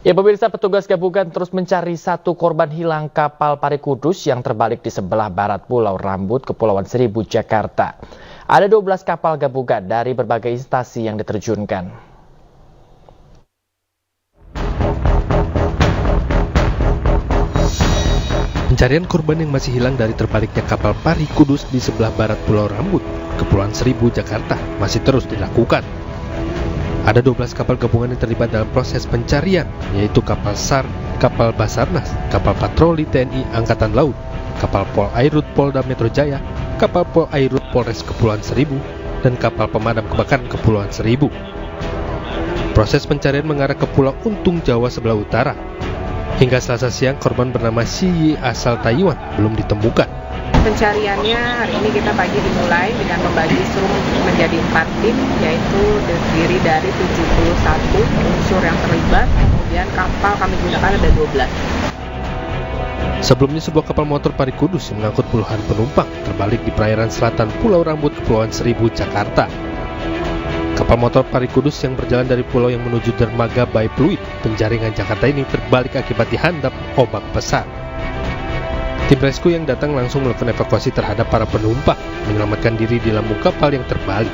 Ya pemirsa, petugas gabungan terus mencari satu korban hilang kapal Pari Kudus yang terbalik di sebelah barat Pulau Rambut, Kepulauan Seribu, Jakarta. Ada 12 kapal gabungan dari berbagai instansi yang diterjunkan. Pencarian korban yang masih hilang dari terbaliknya kapal Pari Kudus di sebelah barat Pulau Rambut, Kepulauan Seribu, Jakarta masih terus dilakukan. Ada 12 kapal gabungan yang terlibat dalam proses pencarian, yaitu kapal SAR, kapal Basarnas, kapal patroli TNI Angkatan Laut, kapal Pol Airut Polda Metro Jaya, kapal Pol Airut Polres Kepulauan Seribu, dan kapal pemadam kebakaran Kepulauan Seribu. Proses pencarian mengarah ke Pulau Untung, Jawa sebelah utara. Hingga Selasa siang, korban bernama Xi asal Taiwan belum ditemukan. Pencariannya hari ini kita pagi dimulai dengan membagi sum menjadi 4 tim, yaitu terdiri dari 71 unsur yang terlibat, kemudian kapal kami gunakan ada 12. Sebelumnya sebuah kapal motor Pari Kudus yang mengangkut puluhan penumpang terbalik di perairan selatan Pulau Rambut, Kepulauan Seribu, Jakarta. Kapal motor Pari Kudus yang berjalan dari pulau yang menuju dermaga Bay Pluit, Penjaringan, Jakarta ini terbalik akibat dihantam ombak besar. Tim rescue yang datang langsung melakukan evakuasi terhadap para penumpang, menyelamatkan diri di lambung kapal yang terbalik.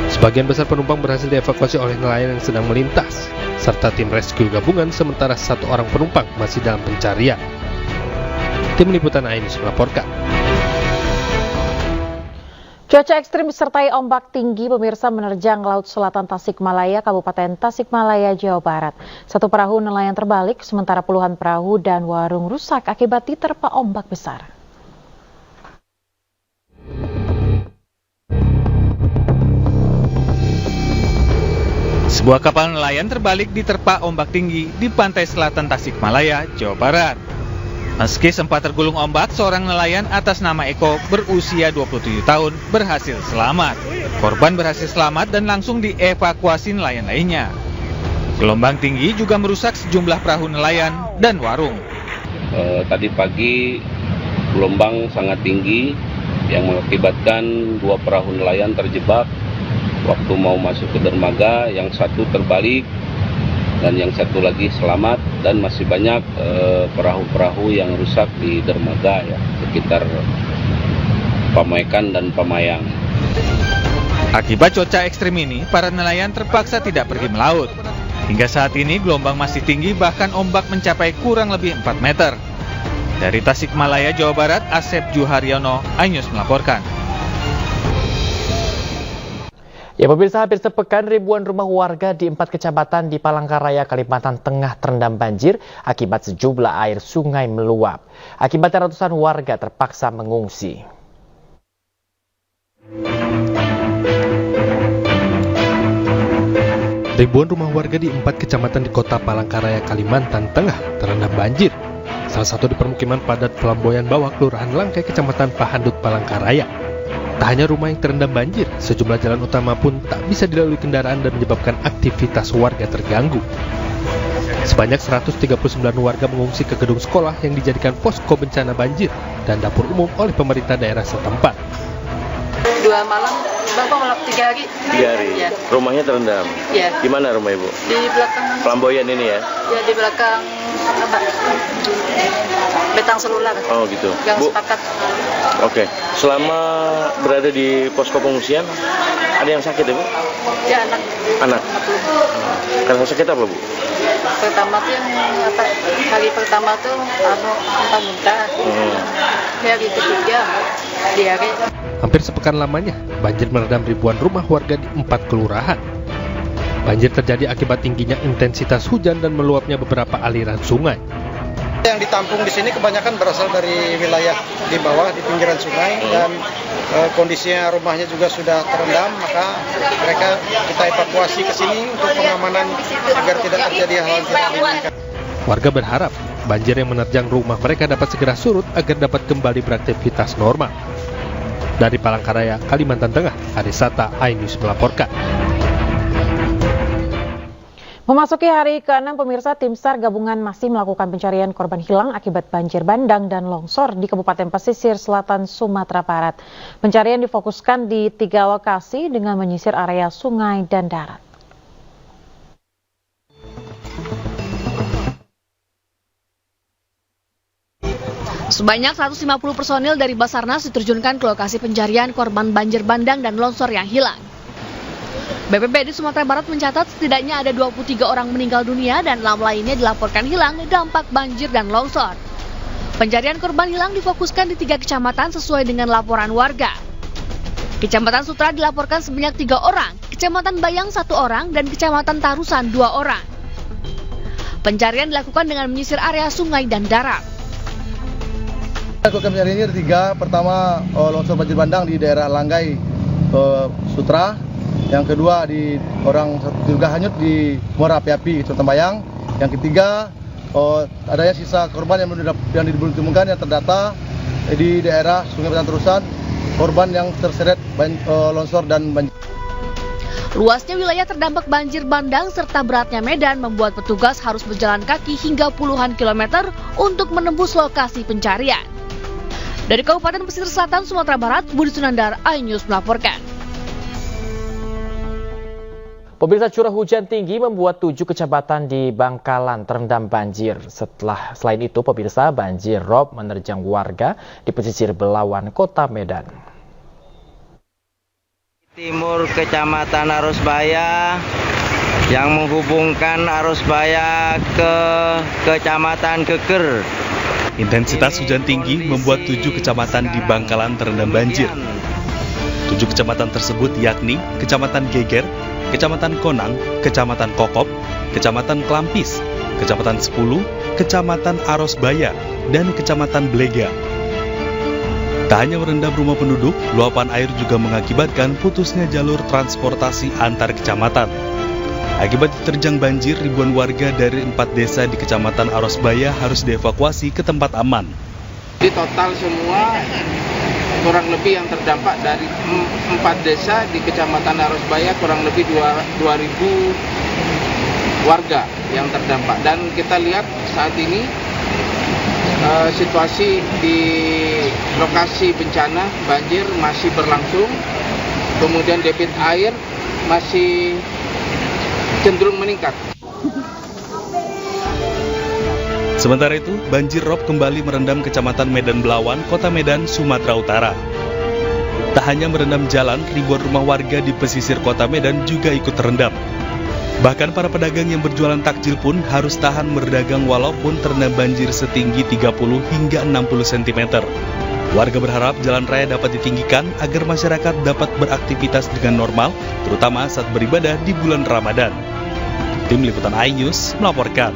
Sebagian besar penumpang berhasil dievakuasi oleh nelayan yang sedang melintas, serta tim rescue gabungan, sementara 1 orang penumpang masih dalam pencarian. Tim Liputan Ainus melaporkan. Cuaca ekstrim disertai ombak tinggi pemirsa menerjang Laut Selatan Tasikmalaya, Kabupaten Tasikmalaya, Jawa Barat. 1 perahu nelayan terbalik, sementara puluhan perahu dan warung rusak akibat diterpa ombak besar. Sebuah kapal nelayan terbalik diterpa ombak tinggi di pantai selatan Tasikmalaya, Jawa Barat. Meski sempat tergulung ombak, seorang nelayan atas nama Eko berusia 27 tahun berhasil selamat. Korban berhasil selamat dan langsung dievakuasi nelayan lainnya. Gelombang tinggi juga merusak sejumlah perahu nelayan dan warung. Tadi pagi gelombang sangat tinggi yang mengakibatkan 2 perahu nelayan terjebak waktu mau masuk ke dermaga, yang satu terbalik dan yang satu lagi selamat, dan masih banyak perahu-perahu yang rusak di dermaga ya, sekitar Pamaikan dan Pamayang. Akibat cuaca ekstrim ini, para nelayan terpaksa tidak pergi melaut. Hingga saat ini gelombang masih tinggi, bahkan ombak mencapai kurang lebih 4 meter. Dari Tasikmalaya, Jawa Barat, Asep Juharyono, Ainus melaporkan. Ya pemirsa, hampir sepekan ribuan rumah warga di 4 kecamatan di Palangkaraya, Kalimantan Tengah terendam banjir akibat sejumlah air sungai meluap. Akibatnya ratusan warga terpaksa mengungsi. Ribuan rumah warga di 4 kecamatan di kota Palangkaraya, Kalimantan Tengah terendam banjir. Salah satu di permukiman padat Pelamboyan Bawah, Kelurahan Langkai, Kecamatan Pahandut, Palangkaraya. Tak hanya rumah yang terendam banjir, sejumlah jalan utama pun tak bisa dilalui kendaraan dan menyebabkan aktivitas warga terganggu. Sebanyak 139 warga mengungsi ke gedung sekolah yang dijadikan posko bencana banjir dan dapur umum oleh pemerintah daerah setempat. 2 malam, Bapak malam 3 hari. 3 hari? Ya. Rumahnya terendam? Ya. Di mana rumah Ibu? Di belakang. Pelamboyan ini ya? Ya, di belakang apa? Betang selular. Oh gitu. Gang Sepakat. Oke. Selama berada di posko pengungsian, ada yang sakit ya Bu? Ya, anak. Anak? Karena sakit apa Bu? Pertama tuh yang apa? Hari pertama tuh muntah-muntah. Hari ketiga diare. Hampir sepekan lamanya, banjir merendam ribuan rumah warga di 4 kelurahan. Banjir terjadi akibat tingginya intensitas hujan dan meluapnya beberapa aliran sungai. Yang ditampung di sini kebanyakan berasal dari wilayah di bawah, di pinggiran sungai, dan kondisinya rumahnya juga sudah terendam, maka mereka kita evakuasi ke sini untuk pengamanan agar tidak terjadi hal-hal yang tidak diinginkan. Warga berharap banjir yang menerjang rumah mereka dapat segera surut agar dapat kembali beraktivitas normal. Dari Palangkaraya, Kalimantan Tengah, Arisata, Ainus melaporkan. Memasuki hari ke-6, pemirsa, tim SAR gabungan masih melakukan pencarian korban hilang akibat banjir bandang dan longsor di Kabupaten Pesisir Selatan, Sumatera Barat. Pencarian difokuskan di 3 lokasi dengan menyisir area sungai dan darat. Sebanyak 150 personil dari Basarnas diterjunkan ke lokasi pencarian korban banjir bandang dan longsor yang hilang. BPBD Sumatera Barat mencatat setidaknya ada 23 orang meninggal dunia dan 6 lainnya dilaporkan hilang dampak banjir dan longsor. Pencarian korban hilang difokuskan di 3 kecamatan sesuai dengan laporan warga. Kecamatan Sutra dilaporkan sebanyak 3 orang, Kecamatan Bayang 1 orang, dan Kecamatan Tarusan 2 orang. Pencarian dilakukan dengan menyisir area sungai dan darat. Lakukan pencarian ini ada 3. Pertama, longsor banjir bandang di daerah Langgai, Sutra. Yang kedua, di orang juga hanyut di Muara Api-Api, Kecamatan Bayang. Yang ketiga, adanya sisa korban yang belum ditemukan yang terdata di daerah Sungai Batang Tarusan, korban yang terseret longsor dan banjir. Luasnya wilayah terdampak banjir bandang serta beratnya medan membuat petugas harus berjalan kaki hingga puluhan kilometer untuk menembus lokasi pencarian. Dari Kabupaten Pesisir Selatan, Sumatera Barat, Budi Sunandar, iNews melaporkan. Pemirsa, curah hujan tinggi membuat 7 kecamatan di Bangkalan terendam banjir. Selain itu, pemirsa, banjir rob menerjang warga di pesisir Belawan, Kota Medan. Timur Kecamatan Arusbaya yang menghubungkan Arusbaya ke Kecamatan Geger. Intensitas hujan tinggi membuat 7 kecamatan di Bangkalan terendam banjir. 7 kecamatan tersebut yakni Kecamatan Geger, Kecamatan Konang, Kecamatan Kokop, Kecamatan Klampis, Kecamatan 10, Kecamatan Arosbaya, dan Kecamatan Blega. Tak hanya merendam rumah penduduk, luapan air juga mengakibatkan putusnya jalur transportasi antar kecamatan. Akibat diterjang banjir, ribuan warga dari 4 desa di Kecamatan Arosbaya harus dievakuasi ke tempat aman. Di total semua kurang lebih yang terdampak dari 4 desa di Kecamatan Arosbaya kurang lebih 2.000 warga yang terdampak. Dan kita lihat saat ini situasi di lokasi bencana banjir masih berlangsung, kemudian debit air masih cenderung meningkat. Sementara itu, banjir rob kembali merendam Kecamatan Medan Belawan, Kota Medan, Sumatera Utara. Tak hanya merendam jalan, ribuan rumah warga di pesisir Kota Medan juga ikut terendam. Bahkan para pedagang yang berjualan takjil pun harus tahan berdagang walaupun terendam banjir setinggi 30 hingga 60 cm. Warga berharap jalan raya dapat ditinggikan agar masyarakat dapat beraktivitas dengan normal, terutama saat beribadah di bulan Ramadan. Tim Liputan iNews melaporkan.